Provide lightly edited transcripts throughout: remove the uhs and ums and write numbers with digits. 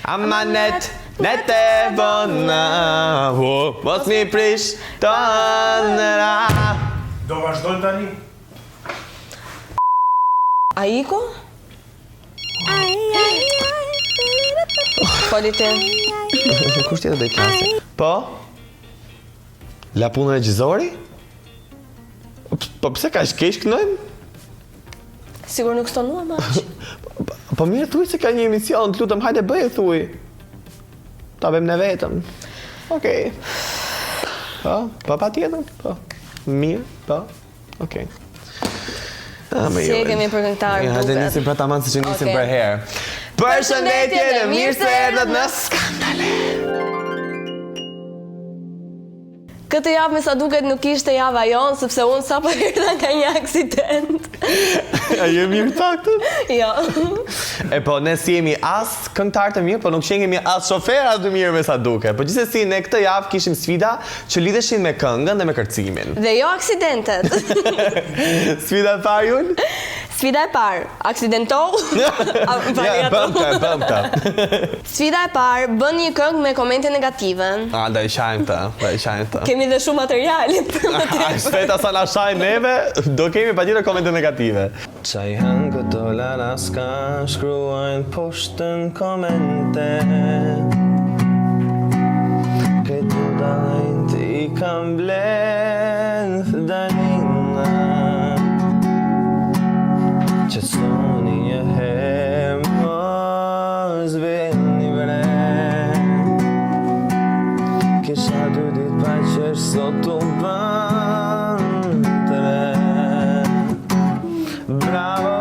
Amanet, net e vona, mos mi prish të nëra. Do vazhdojmë tani? A iko? Fali ti. Kush tjetër do i klasi? Po? La punën e gjizori? Po pse ka shkesh kënojnë? Sigur nuk stonua maq. Po mirë thuj se ka një emision, të lutem hajde bëje thuj. Ta bëjmë ne vetëm. Okej. Po pa tjetër? Po. Mirë, po. Okej. Si e kemi për këngëtar duket. Hajde nisim pra tamam si që nisim për herë. Përshëndetje dhe mirë se erdhët në Skandale. Këtë javë me sa duket nuk ishte java jonë, sepse unë sapo erdha nga një aksident. A jemi mirë taktën? Jo. E po, ne si jemi as këngëtar të mirë, po nuk qengemi as shofera të mirë me sa duket. Po gjithsesi ne këtë javë kishim sfida që lidheshin me këngën dhe me kërcimin. Dhe jo aksidentet. Sfida e parë jun? Sfida e parë, aksidentohu. Ja, bëmta. Sfida e parë, bën një këngë me komente negative. Da i shajmë të. Kemi dhe shumë materialit. Shpeta sa na shajnë neve, do kemi pa tjetër komente negative. Qaj hën këto laraska shkruajnë poshtën komente. Këtë dalajnë ti kam blenë dalina. Që soni një herë mos vini bre. Kisha dy dit pa qesh sot u ban të re. Bravo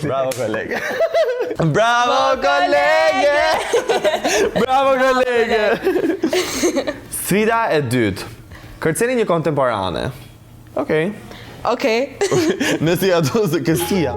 Bravo kolege. Bravo kolege. Bravo kolege. Sfida e dytë. Kërceni një kontemporane. Okej. Nësi ato se kësia.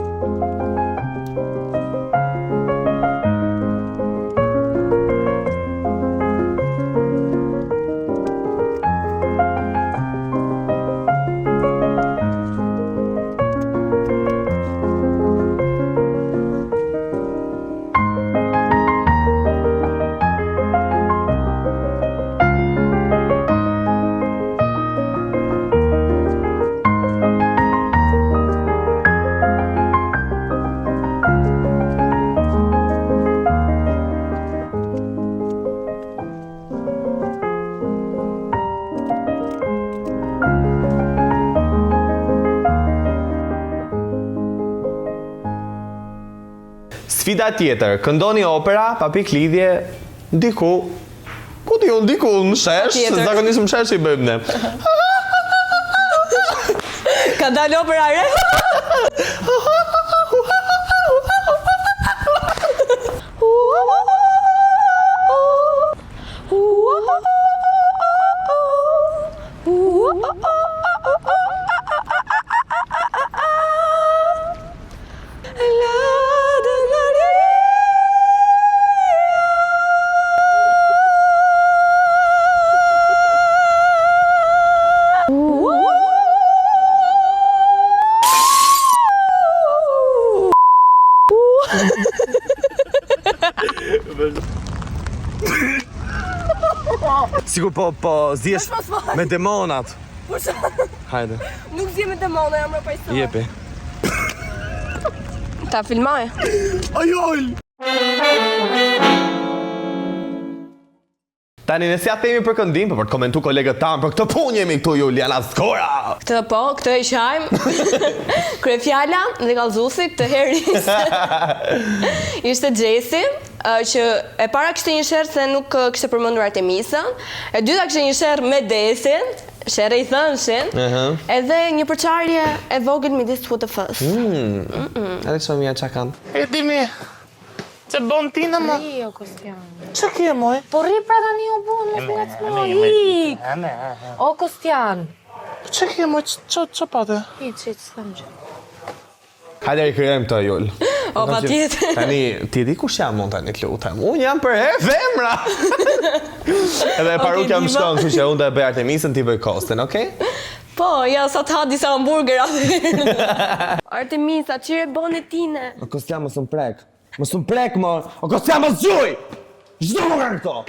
Sfida tjetër, këndoni opera, pa pikë lidhje, ndiku, ku ti unë ndiku në shesh, se zakonisht në shesh I bëjmë ne. Ka dalë opera re? Sigur po zjesh me demonat. Hajde, Nuk zje me demone, jam rëpajsoj. jepi. Ta filmoj. Ajol! Tani nëse ja themi për këndim, për të komentu kolegët tamë, për këtë punë jemi këtu Juliana Skora! Këtë po, këtë e qajmë. Kryefjala dhe kallëzusit të heris. Ishte Gjesi, që e para kishte një sherr se nuk kishte përmendur Artemisën, e dyta kishte një sherr me Desin, sherrë i thënshin, edhe një përçarje e vogël midis WTF-s. Edhe që mija qa kanë. E dimi, që bon tina më? Jo, Kostian. Që kje moj? Po rri pra tani o bon, mos më ngacmo, ik. O Kostian. Që kje moj, që pate? Hiç, s'kam gjë. Hajde rikryem të Jul. O, pa tjetër. Tani, ti di kush jam unë tani t'lutem? Unë jam për herë femra! Edhe paruk jam Diva. shkon, kështu që unë dhe bëj Artemisën, ti bëj Kostin, okej? Po, ja sa të ha disa hamburger atë. Artemisa, qire bone tine. O Kostian, mos më prek. Mos më prek, mo. O Kostian, mos gjuj! Çdo më kanë këto.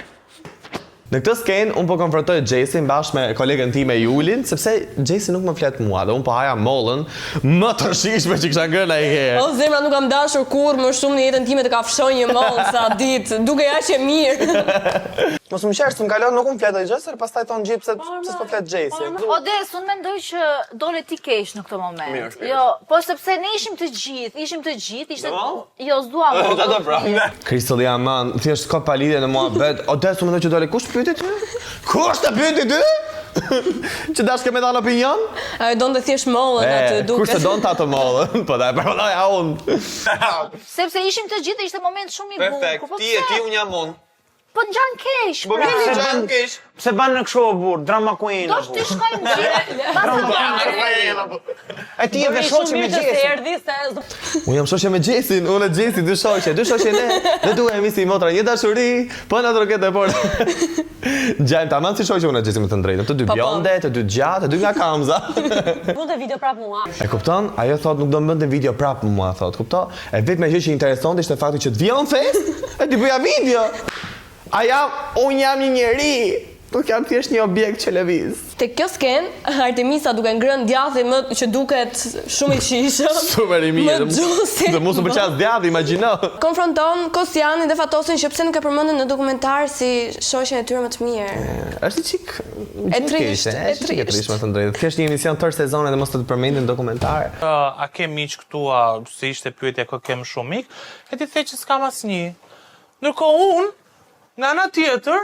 Në këtë skenë, unë po konfrontoj Gjesin bashkë me kolegën time Julin, sepse Gjesi nuk më flet mua dhe unë po haja mollën më të rshishme që kisha ngërë ai herë. O, zemra nuk kam dashur kur më shumë në jetën time të ka fshoj një mollë sa ditë, duke ja që mirë. Mos më qerë, së më kalon nuk më flet ai Gjesi, pastaj ton gjip se s'po flet Gjesi. O Des, unë mendoj që dole ti keq në këtë moment. Jo, po sepse ne ishim të gjithë, ishte... Jo, s'dua. Kristolli aman, thjesht ka pa lidhje në mua bet. O des, unë mendoj që dole kush pyeti ty? Kush të pyeti ty? Që dash ke me dhënë opinion? Ajo donë të thjesht mollën atë duke. Kush të donë ta të mollën? Po da e përmendoja unë. Sepse ishim të gjithë, ishte moment shumë i bukur. Po pse? unë jam unë. Po ngjan keq. pra. Pse ban në kështu burr, drama queen. Do të shkojmë gjithë. E ti e dhe shoqe me Gjesi. Unë jam shoqe me Gjesin, unë e Gjesi, dy shoqe ne. Ne duhemi si motra, një dashuri, po në troket e por. Gjajmë tamam si shoqe unë e Gjesi me të drejtën. Të dy bjonde, të dy gjatë, të dy nga kamza. Bënte video prap mua. E kupton? Ajo thot nuk do më bënte video prapë mua, thot, kupton? E vetëm gjë që interesonte ishte fakti që të vjen fest, e ti bëja video. Unë jam një njeri, nuk jam thjesht një objekt që lëviz. Te kjo sken, Artemisa duke ngrënë djathi më që duket shumë i qishëm. Super i mirë. Më gjusi. Dhe mos u pëlqas djathi, imagjino. Konfronton Kostianin dhe Fatosin që pse nuk e përmendën në dokumentar si shoqen e tyre më të mirë. Është çik trisht, e trisht. më të drejtë. Thjesht një emision tërë sezone dhe mos të përmendin dokumentar. A ke miq këtu, se ishte pyetja kë kem shumë mik, e ti the që s'kam asnjë. Ndërkohë unë, nga ana tjetër,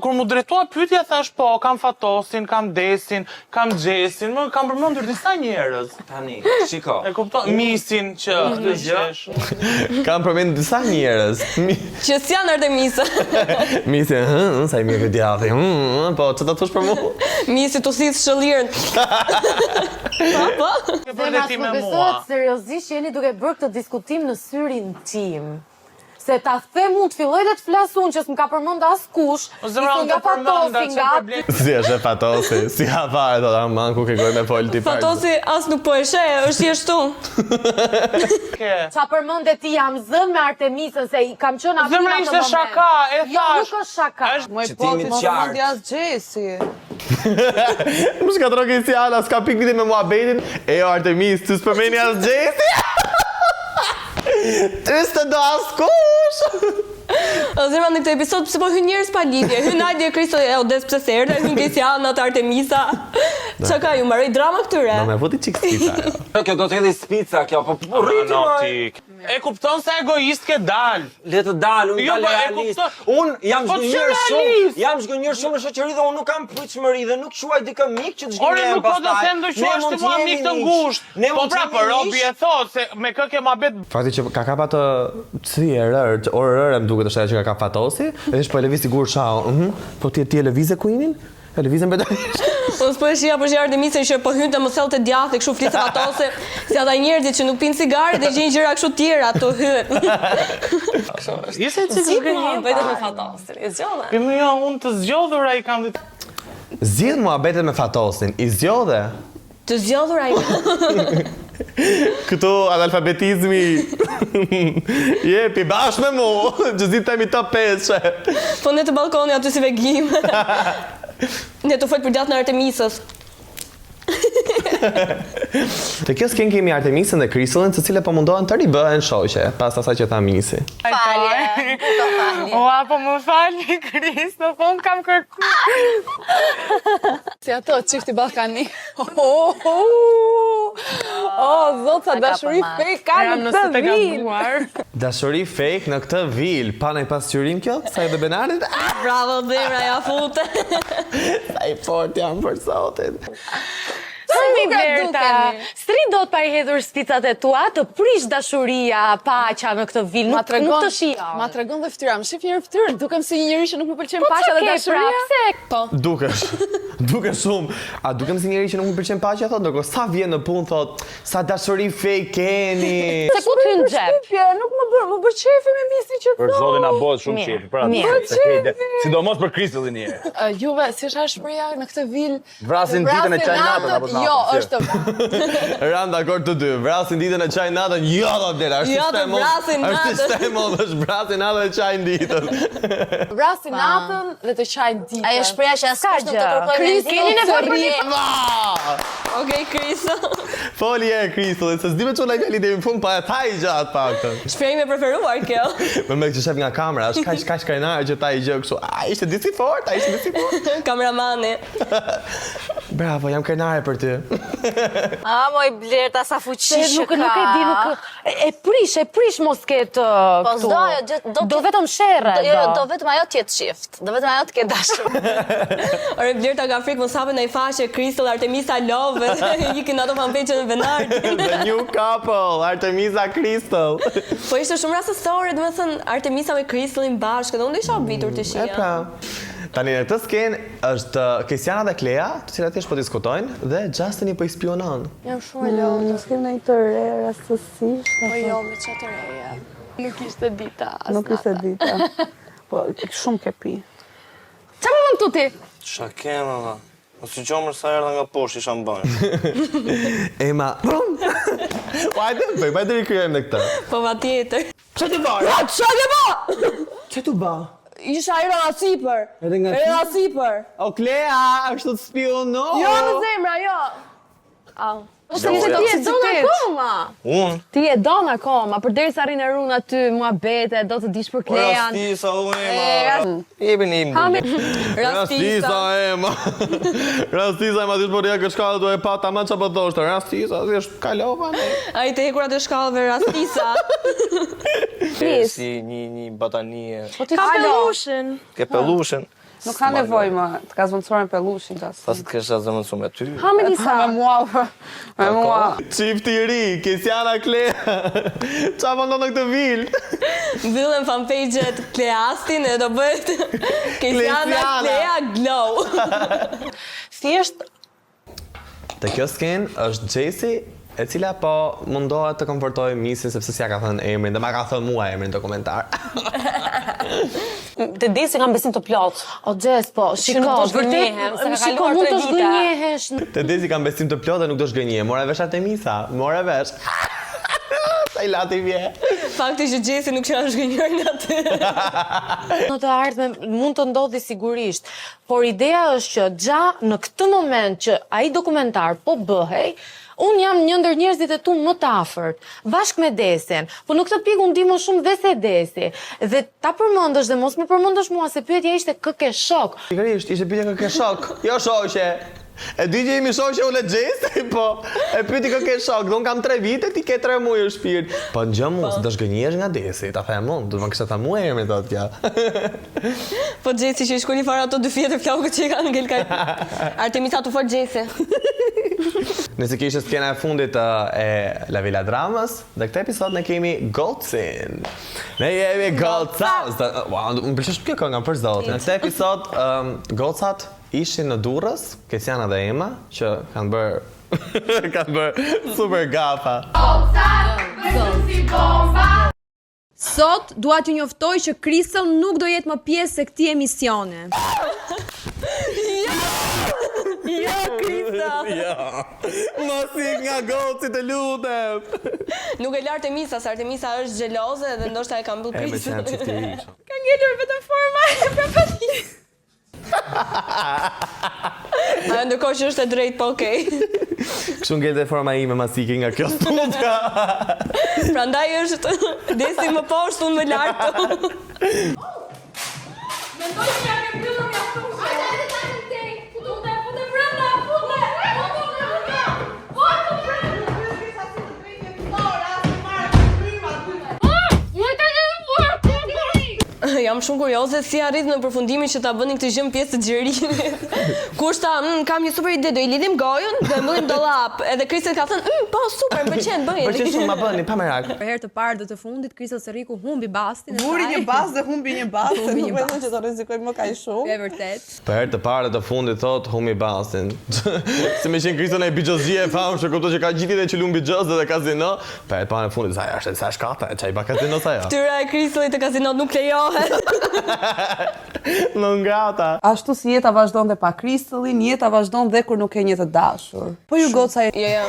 kur mu drejtua pyetja thash po, kam Fatosin, kam Desin, kam Gjesin, më kam përmendur disa njerëz. Tani, shiko. E kupton? Misin që Kam përmendur disa njerëz. Që s'janë Artemisa. Misi, sa i mirë djathi. Po, çfarë do të thosh për mua? Misi të thith shëllirën. Po. ke përleti me mua. Seriozisht jeni duke bërë këtë diskutim në syrin tim. Se ta them unë të filloj dhe të flas unë që s'm ka përmend askush. Zemra unë nga të përmenda Fatosi, që nga problem. Si është Fatosi? Si ha fare thot aman ku ke gojë me fol ti fare. Fatosi as nuk po e sheh, është jeshtu. Ça përmende ti jam zën me Artemisën se i kam qenë aty në Zemra atë ishte moment. shaka, e Jo, thash. nuk është shaka. Moj Që po timi ti mos qartë. mund jas Gjesi. Më shkatroj Kristiana, s'ka pikë lidhje me muhabetin. E jo Artemis, ty s'përmeni as Gjesi. Ty s'të do askush. O zemra në këtë episod pse po hyn njerëz pa lidhje. Hyn Ajde Kristo e Odes pse se erdhën, hyn Kristiana te Artemisa. Çka ka ju mbaroi drama këtyre? Do me futi çik spica. Kjo do të hedhi spica kjo, po rriti më. E kupton se egoist ke dal. Le të dal, unë Jo, dal po, e realist. kupton. Unë jam Po, zgjonjër si shumë, realist? jam zgjonjër shumë në shoqëri dhe unë nuk kam pritshmëri dhe nuk quaj dikë mik që të Ore zgjonjem nuk po të them do quash ti mua mik të ngushtë. Po pra, për Robi e thot se me kë ke mabet. Fakti që ka kapa të si e rër, orë rërë më duket është ajo që ka kap Fatosi, edhe është po e lëviz sigur shau. Po ti e lëvize Queenin? E lëvizën betejisht. Unë s'po e shija për Artemisën që po hynte më sellte djathi, kështu fliste Fatosi, si ata njerëzit që nuk pinë cigare dhe gjejnë gjëra kështu tjera ato hyn. Ishte Vetëm me Fatosin. E zgjodha. Këmë jo, unë të zgjodhur ai kam ditë. Zgjidh muhabetet me Fatosin, i zgjodhe. Të zgjodhur ai. Këtu analfabetizmi. Jepi, bashkë me mu, gjëzit temi top 5. Po ne të balkoni aty si vegim. Ne të folë për gjatë në Artemisës. Të kjo s'ken kemi Artemisën dhe Kristallin, të cilë po mundohen të ribëhen shoqe, pas asaj që tha Misi. Falje. Ua, po më falni, Kristo, po më kam kërku. Si ato, çifti ballkani. Zot, sa dashuri fake ka në këtë vil. Dashuri fake në këtë vil, pa nej pasqyrim kjo, sa i dhe Benarit. Bravo, Zemra, ja fute. Sa i fort jam për sotin. Mi Blerta, stri do të pa i hedhur spicat e tua, të prish dashuria, paqja në këtë vil, nuk të shija. Ma tregon dhe fytyra, më shif njërë fytyrën, dukem si një njëri që nuk më pëlqen paqja dhe dashuria. Po. Dukesh shumë. A dukem si njëri që nuk më pëlqen paqja, thot, ndërkohë sa vjen në punë, thot, sa dashuri fake keni. Se ku t'hyn xhep? Nuk më bërë qefi me Misi që Për zotin a bëhet shumë qefi, për atë. Sidomos për Kristallin një. Juve, si është shpreja në këtë vil? Vrasin ditën e qaj natën apo natën? Jo, është Ram dakord të dy. Vrasin ditën e çaj natën. Jo, do dela. Jo, të vrasin natën. Është sistem, është vrasin natën e çajin ditën. vrasin natën dhe të qajnë ditën. Ajo shpreha që askush nuk të kërkoj me Kris, keni nevojë për ne. Okej, Kristo. Foli e Kristallin, se s'di me çu lajmëri deri në fund, pa e tha i gjatë paktën. Shprehje e preferuar kjo. Me që shef nga kamera, është kaq krenar që ta i gjë kështu. A ishte disi fort, a ishte disi fort. Kameramani. Bravo, jam krenare për ty. Moj Blerta, sa fuqishë Nuk e di, nuk e prish mos ketë Po këtu. s'do, ajo Do vetëm sherrë. do vetëm ajo t'jetë shift. Do vetëm ajo t'ke dashur. Ore Blerta ka frikë mos hapen në i faqe Crystal, Artemisa, Love, ikin ato fanpage në Venardin. The new couple, Artemisa Crystal. Po ishte shumë rastësore, domethënë Artemisa me Crystalin bashkë, dhe unë isha habitur të E shija. pra. Tani në këtë skenë është Kristiana dhe Klea, të cilat thjesht po diskutojnë dhe Justin i po i spionon. Jam shumë e lodhur. Nuk kem ndonjë të re rastësisht. Po jo, me çfarë të reja. Nuk ishte dita. Nuk ishte dita. Po shumë ke pi. Çfarë më këtu ti? Qa ke, mama? Mos i qomër sa erdha nga poshtë isha në banjë. Ema. Vajte rikryojmë në këtë. Po patjetër. Ço ti bërë? Çfarë ke bë? Çe tu bë? Isha ero nga sipër. Edhe nga Ero nga sipër. O Klea, është të spiono. Jo në zemra, jo. Au. Po se Jo, ti e don akoma. Unë? Ti e don akoma, përderisa arrin e run aty muhabete, do të dish për Klean. Rastisa, o Ema. Jebi një imbulli. Rastisa, Ema. Rastisa, Ema, ti shpori ja këtë shkallë, do e pa tamam çfarë po thoshte. Rastisa, ti është kalova. Ai të hekur atë shkallëve Rastisa. Si një batanie. Po ti Ka pelushin. Ke pellushin. Nuk ka nevojë më të ka zvendësuar pellushin tas. Pas të kesha zëmënsu me ty. Ha me disa. Me mua. Me mua. Çifti i ri, Kristiana Klea. Çfarë po ndodh në këtë vil? Mbyllen fanpage-et Kleastin e do bëhet Kristiana Klea Glow. Thjesht Te kjo sken është Jesse, e cila po mundohet të komfortoj Misin sepse s'ja ka thënë emrin dhe ma ka thënë mua emrin në komentar. Te disi kam besim të plot. O Jess, po, shiko, vërtet, shiko, mund të zgënjehesh. Te desi kam besim të plotë dhe nuk do shgënje. More vesh Artemisa, more vesh. Sa i lati vje. Fakti që Jesse nuk qenë zhgënjur nga ty. Në të ardhmen mund të ndodhi sigurisht, por ideja është që gja në këtë moment që ai dokumentar po bëhej, unë jam një ndër njerëzit e tu më të afërt, bashkë me Desin, po në këtë pikë unë di më shumë dhe se Desi. Dhe ta përmendësh dhe mos më përmendësh mua se pyetja ishte kë ke shok. Sigurisht, ishte pyetja kë ke shok. Jo shoqe. E di që jemi shoqe unë e Jesse, po e pyeti kë ke shok. Dhe unë kam 3 vite, ti ke 3 muaj në shpirt. Po në gjë mos, do shgënjesh nga Desi, ta them unë, do të më kishte tha mua emrin dot kja. Po Jesse që i shkuli fare ato 2 fjetër flokët që i kanë ngel ka. Artemisa të fort Jesse. Nëse kishte skena e fundit e La Villa Dramës, dhe këtë episod ne kemi Gocin. Ne jemi Goca. Wow, më pëlqen shumë kjo kënga për zotin. Në këtë episod Gocat ishin në Durrës, Kristiana dhe Ema, që kanë bërë kanë bërë super gafa. Sot dua t'ju njoftoj që Crystal nuk do jetë më pjesë e këtij emisione. Jo, Krista. Ja. Mos ik nga goci të lutem. Nuk e la Artemisa, se Artemisa është xheloze dhe ndoshta e ka mbyll E me Krista. qenë që ti isha. Ka ngelur vetëm forma e prapatisë. A ndërkohë që është e drejtë, po okej. Kështu ngel dhe forma ime mas iki nga kjo studia. Prandaj është desi më poshtë, unë më lart. Mendoj që ja ke mbyllur mjaftueshëm. Hajde tani te. Fute brenda, fute. Jam shumë kurioze si arrit në përfundimin që ta bëni këtë gjë në pjesë të xhirimit. Kush tha, kam një super ide, do i lidhim gojën, do e mbyllim dollap." Edhe Krista ka thënë, "Po, super, më pëlqen, bëjeni." Pëlqen shumë ma bëni, pa merak. Për herë të parë dhe të fundit, Krista Serriku humbi bastin. Vuri një bas dhe humbi një bas, se nuk vetëm që të rrezikojmë më kaq shumë. E vërtet. Për herë të parë dhe të fundit thot humi bastin. Se me qenë Krista në bigjozje e famshme, kuptoj që ka gjithë dhe që lumbi xhoz dhe kazino. Për herë të parë në fundit sa është sa shkata, çai ba kazino sa ja. Tyra e Kristës të kazinot nuk lejohet. Në ngata. Ashtu si jeta vazhdon dhe pa Kristëllin, jeta vazhdon dhe kur nuk ke një të dashur. Po ju goca Jo.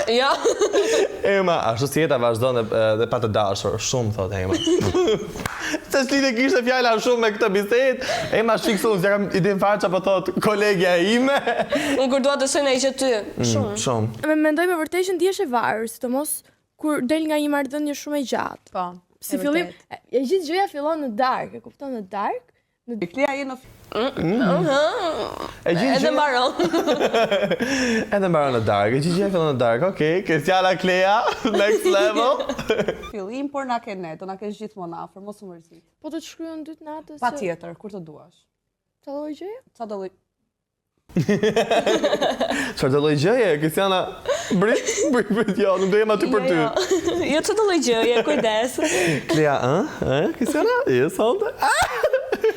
Jo. Ema, ashtu si jeta vazhdon dhe pa të dashur, shumë thot Ema. Se s'lidhe kishte fjala shumë me këtë bisedë. Ema shiksu, s'ja kam idin fare çapo thot kolegja ime. Unë kur dua të shoj në që ty. Shumë. Shumë. Mendoj me vërtet që ndihesh e varur, sidomos kur del nga një marrëdhënie shumë e gjatë. Po. Si fillim, e gjithë gjëja fillon në darkë, e kupton në darkë? Klea je në Edhe mbaron. Edhe mbaron në darkë, e gjithë fillon në darkë, okej, ke fjala Klea, next level. fillim, por na ke ne, do na kesh gjithmonë afër, mos u mërzit. Po të të shkruan dytë natës. Patjetër, kur të duash. Sa lloj gjëje? Sa do lloj. Çfarë do lloj gjëje, Kristiana? Brit, jo, nuk do jem aty për ty. Jo çdo lloj gjëje, kujdes. Klea, Kristiana? Je sonte?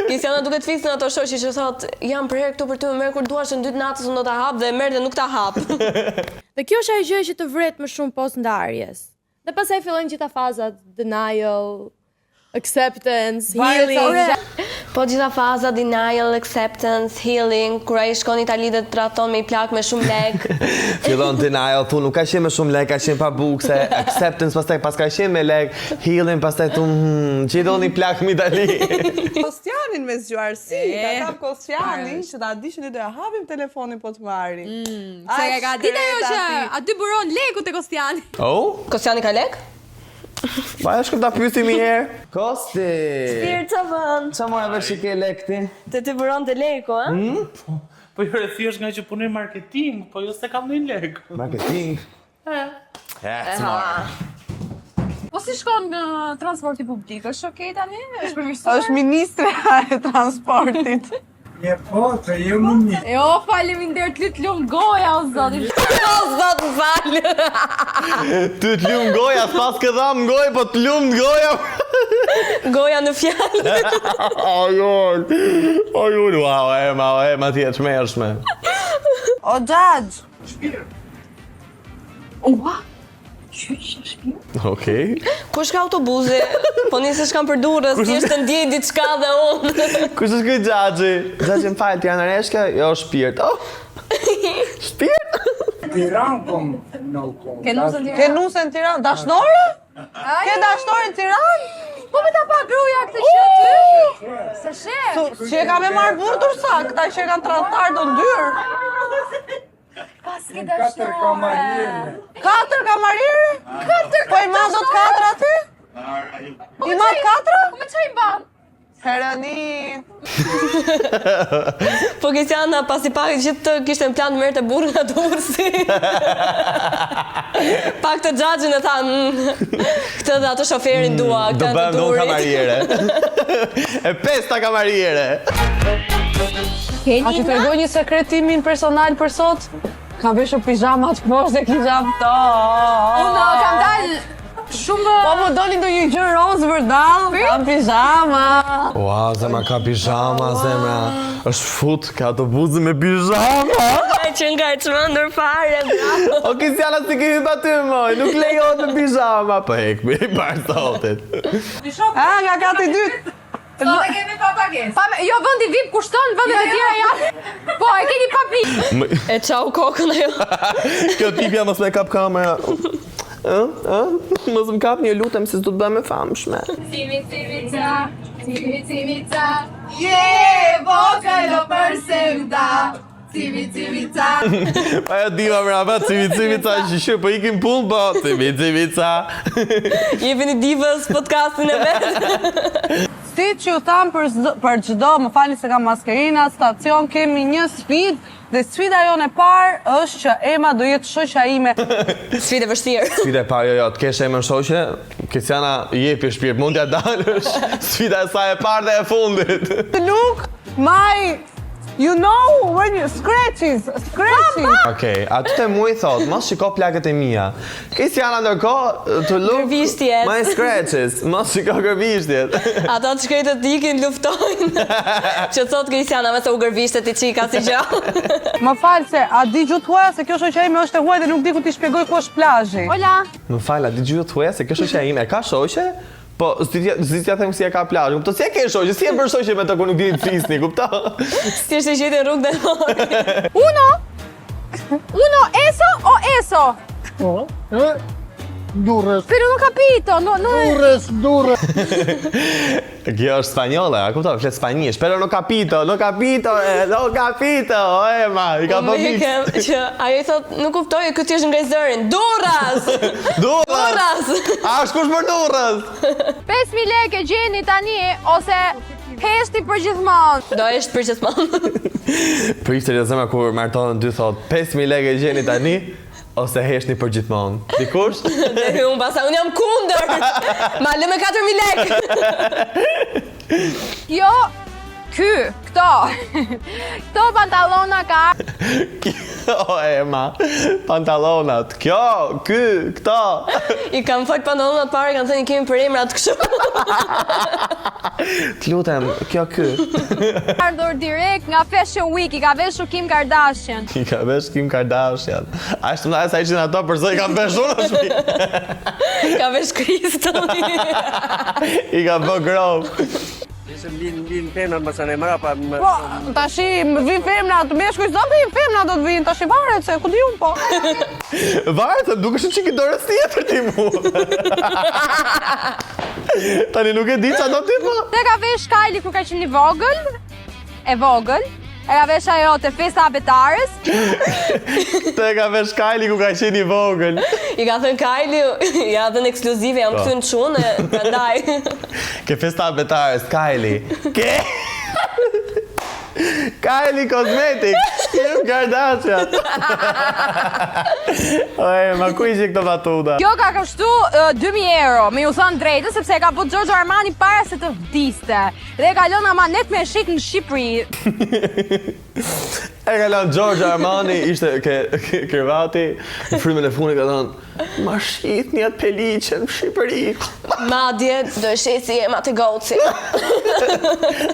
Kristiana duket fikse në ato shoqi që thot, "Jam për herë këtu për ty, më merr kur duash në dytë natës, unë do ta hap" dhe e merr dhe nuk ta hap. Dhe kjo është ajo gjë që të vret më shumë pas ndarjes. Dhe pastaj fillojnë gjitha fazat, denial, acceptance, healing. Po gjitha faza, denial, acceptance, healing, kur ai shkon në Itali dhe të traton me i plak me shumë lek. Fillon denial, thu nuk ka qenë me shumë lek, ka qenë pa bukse, acceptance, pastaj pas ka qenë me lek, healing, pastaj thu, që i do një plak mi Itali. Kostianin me zgjuarsi, ka kap Kostianin që ta dishin i doja hapim telefonin po të marrin. Se ka ditë ajo që aty buron leku te Kostiani. Oh? Kostiani ka lek? Ba e shkëm ta pysim i herë. Kosti! Pirë të vënd. Qa mora vesh që ke lekti? Të të buron të leku, a? Po jo thjesht nga që punoj marketing, po jo se kam një lek. Marketing? Smart. Po si shkon në transporti publik, është okej tani? Është përmirësuar? Është ministre e transportit. Je po, të je më një. Jo, faleminderit, lut lum goja o zoti. O zot më fal. Ty të lumë goja, s'pas ke dham goj, po të lumë goja. Goja në fjalë. Ajur, wow, Ema ti e të shmershme. O Xhaxh. Ua. Okej. Kush ka autobusi? Po nisesh kam për durrës, thjesht të ndjej diçka dhe unë. Kush është ky Xhaxhi? Xhaxhi më fal, ti janë reshka? Jo, shpirt. Oh. Shpirt? Tiranë kom në kom. Ke nusën në Tiranë, dashnore? Ke dashnore në Tiranë? Po me ta pa gruaja këtë që ty. Se shef. Që e ka me marrë burdur sa, këta që e kanë tradhtar do ndyrë. Pas ke dashur. 4 kamarierë. 4 kamarierë? 4. Po i ma do të 4 aty? I ma 4? Me çaj mban? Herani. Po Kristiana pasi pak gjithë të kishte në plan të merrte burrin nga Durrësi. Pak të Xhaxhin e tha, këtë dhe atë shoferin dua, Do këtë të bëjmë Durrësit. kamariere. E 5 kamariere. A që të regoj një sekret personal për sot? Kam veshur pijamat poshtë dhe kisham to. Unë kam dalë shumë... Po më doli ndo një gjë rozë vërdall, kam pijama. Ua, zemra ka pijama, zemra. Është fut ka autobuzë me pijama. Ai që nga e çmendur fare, bravo. O Kristiana si ke hypa ty moj, nuk lejohet me pijama. Po hek me i parë sotit. Nga kati dytë. Sot e kemi pa pagesë. Jo, vendi VIP kushton, vendet e tjera janë. Po, e keni pa pikë. E çau kokën ajo. Kjo tipja mos me kap kamera. Mos më kap një lutem se s'do të bëhem e famshme. Civita. Vokalo për sevda. Civita. Pa ja diva mrapa, civica, shishu, po ikim pull, po, civica. Jepini divës podcastin e vet. Si që ju thamë për çdo, më falni se kam maskerina, stacion, kemi një sfidë, dhe sfida jone e parë është që Ema do jetë shoqja ime. Sfidë e vështirë. Sfida e parë, jo, të kesh Emën shoqe, Kristiana jepi shpirt, mund t'ja dalësh. Sfida e saj e parë dhe e fundit. Look, you know when you scratches. Okej, aty te mu I thot, mos shiko plagët e mia. Kristiana ndërkohë të look Gërvishtjet. my scratches, mos shiko gërvishtjet. Ata të shkretët ikin luftojnë. Që thot Kristiana, me se u gërvishtet I qika si gjë. Më falë se, a di gjutë huaja se kjo shoqja ime është e huaj dhe nuk di ku t'i shpjegoj ku është plazhi. Hola. Më fal, a di gjuhë thuaj se kjo shoqja ime e ka shoqe? Po, s'di t'ja them si e ka plazhin. Kupto, si e ke shoqe? Si e bën shoqe me të ku nuk dini të flisni, kupto? Si është e gjetë në rrugë dhe lori. Uno, eso. Durres. Pero non capito, no. Durres. Kjo është spanjolle, a kupto? Flet spanjisht. Pero no capito, Ema, I ka bë mix. Që ajo I thot, nuk kuptoj, këtë është nga zërin. Durras! Durras! A është kush për durras? 5.000 lekë gjeni tani ose heshti për gjithmonë. Do është për gjithmonë. Prishtër e zemra kur martonën dy thot 5.000 lekë gjeni tani ose heshni për gjithmonë. Dikush? Dhe unë pasa, unë jam kundër. Ma lë me 4.000 lekë. Jo, këto. Këto pantallona ka. O, Ema, pantalonat. Kjo, këto. I kam fakt pantallonat pare, kanë thënë I kemi për emrat kështu. T'lutem, kjo Ardhur direkt nga Fashion Week, I ka veshur Kim Kardashian. I ka vesh Kim Kardashian. Ashtë më sa ishin ato përso I kam vesh unë në shpi. Ka vesh Kristoni. I ka bë grov. Se m'lin femnat më sane mëra pa... Po, tashi më vin femnat, meshkuj s'do vin femnat do të vinë, tashi varet se ku di unë po. Varet, se duke shumë qiki dorës tjetër ti mu. Tani nuk e di që do ti po. Te ka vesh Kylie kur ka qenë e vogël. E ka vesh ajo te festa abetarës. Te ka vesh Kylie ku ka qenë I vogël. I ka thënë Kylie, ja dhënë ekskluzive, jam këtu në qunë, prandaj. Ke festa abetarës, Kylie. Ke? Kylie Cosmetics, Kim Kardashian. Oje, ma ku ishi këto batuta? Kjo ka kështu 2.000 euro, me ju thënë drejtë, sepse e ka bët Giorgio Armani para se të vdiste. Dhe e ka lënë amanet me shik në Shqipëri. E ka lënë Giorgio Armani, ishte kërvati, në frymën e fundit ka thënë, ma shit një atë peliqen në Shqipëri. Madje, do shesi Ema të goci.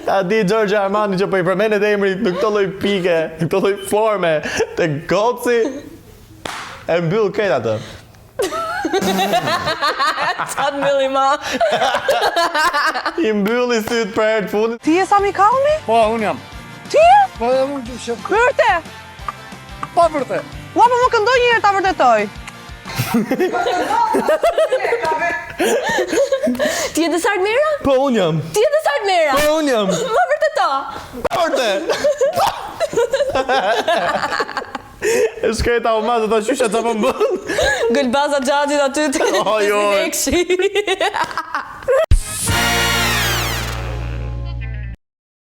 Ta di Giorgio Armani që po I përmenet emri në këto lloj pike, në këto lloj forme, të goci, e mbyll këtë atë. Sa të mbylli ma. I mbylli syt për herë të fundit. Ti je Sami Kalmi? Po, unë jam. Ti? Po, unë që shë. Vërte? Po, vërte. Ua, po më këndoj një herë ta vërtetoj. Ti je Desart Mera? Po, unë jam. Ti je Desart Mera? Po, unë jam. Ma vërteto. Porte! E shkreta o mazë të shysha që po mbën. Gëlbaza gjadit aty të lekshi.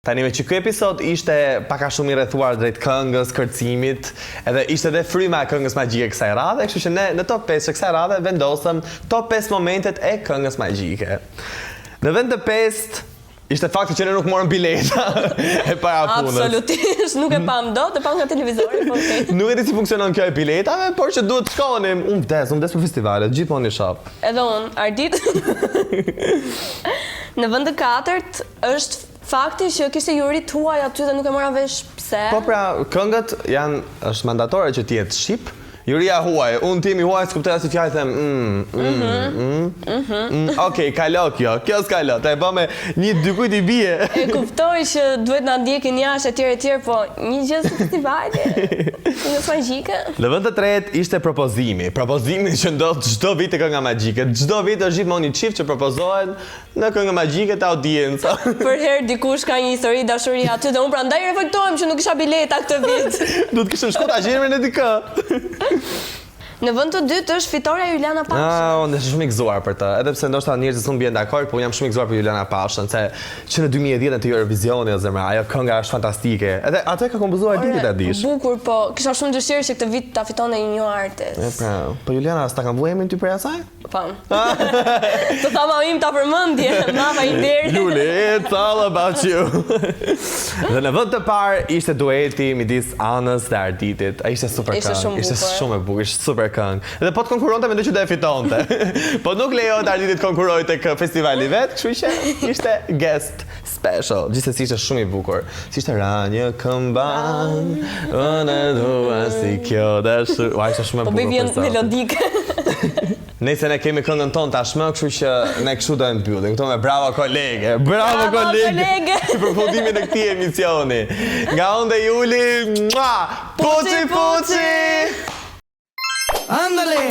Tani me që ky episod ishte paka shumë I rrethuar drejt këngës, kërcimit, edhe ishte dhe fryma e këngës magjike kësaj radhe, kështu që ne në top 5 kësaj radhe vendosëm top 5 momentet e këngës magjike. Në vend të 5 ishte fakti që ne nuk morëm bileta e para punës. Absolutisht, nuk e pam dot, e pam nga televizori, po okay. Nuk e di si funksionon kjo e biletave, por që duhet të shkonim. Unë vdes për festivalet, gjithmonë në shop. Edhe unë, Ardit. Në vend të 4 është fakti që kishte jurit huaj aty dhe nuk e mora vesh pse. Po pra, këngët është mandatore që ti jetë shqip, Juria huaj, unë timi huaj s'kuptoj asnjë fjalë them. Okej, kalo kjo. Kjo s'kalo. Ta e bë me një dykujt i bie. E kuptoj që duhet na ndjekin jashtë etj, po një gjë si festivali. Një magjike. Në vend të tretë ishte propozimi. Propozimi që ndodh çdo vit te Kënga Magjike. Çdo vit është gjithmonë një çift që propozohet në Këngë Magjike të audiencë. Për herë dikush ka një histori dashurie aty dhe unë prandaj reflektohem që nuk kisha bileta këtë vit. Duhet kishim shkuar ta gjejmë në dikë. Në vend të dytë është fitoria Juliana Pashën. Unë jam shumë i gëzuar për të, edhe pse ndoshta njerëzit s'u bien dakord, po jam shumë i gëzuar për Juliana Pashën, se që në 2010 te Eurovisioni o zemra, ajo kënga është fantastike. Edhe atë ka kompozuar Didi ta dish. Bukur, po kisha shumë dëshirë që këtë vit ta fitonte një artist. Po Juliana s'ta kanë vuajmë ty për asaj? Po. Të thama im ta përmendje, mama i deri. Luli, it's all about you. Dhe në vend të parë ishte dueti midis Anës dhe Arditit. Ai ishte super këngë. Ishte shumë e bukur, ishte super këngë. Dhe po të konkuronte mendoj që do e fitonte. Po nuk lejohet Arditit konkurrojë tek festivali vet, kështu që ishte guest special. Gjithsesi ishte shumë i bukur. Si ishte ra një këmban, unë dua si kjo dashur. Ua, ishte shumë e bukur. Po bëj melodike. Nëse ne kemi këngën tonë tashmë, kështu që ne kështu do e mbyllim. Këto me bravo kolege. Bravo kolege. Për përfundimin e këtij emisioni. Nga unë dhe Juli, puci puci. Ándale.